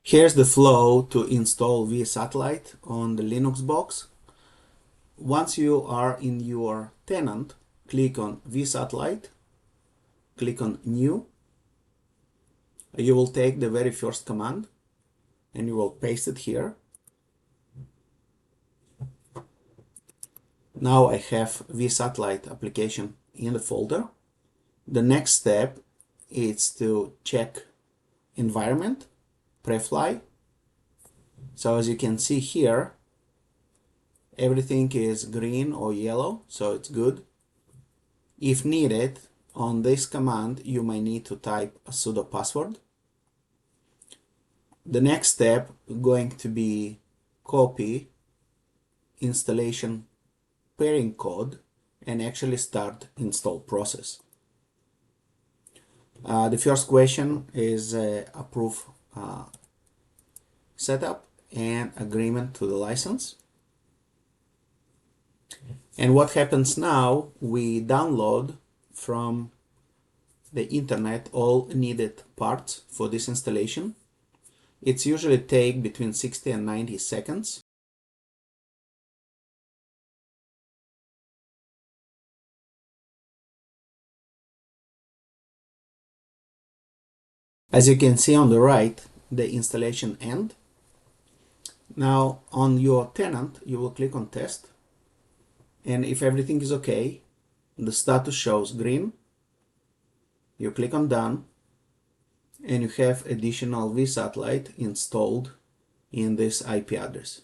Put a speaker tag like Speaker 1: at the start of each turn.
Speaker 1: Here's the flow to install vsat on the Linux box. Once you are in your tenant, click on vsat, click on New. You will take the very first command and you will paste it here. Now I have vsat application in the folder. The next step is to check environment, prefly. So as you can see here, everything is green or yellow, so it's good. If needed, on this command, you may need to type a sudo password. The next step going to be copy installation pairing code and actually start install process. The first question is approve setup and agreement to the license. And what happens now, we download from the internet all needed parts for this installation. It's usually take between 60 and 90 seconds. As you can see on the right, the installation end. Now on your tenant, you will click on test. And if everything is okay, the status shows green. You click on done and you have additional vsat installed in this IP address.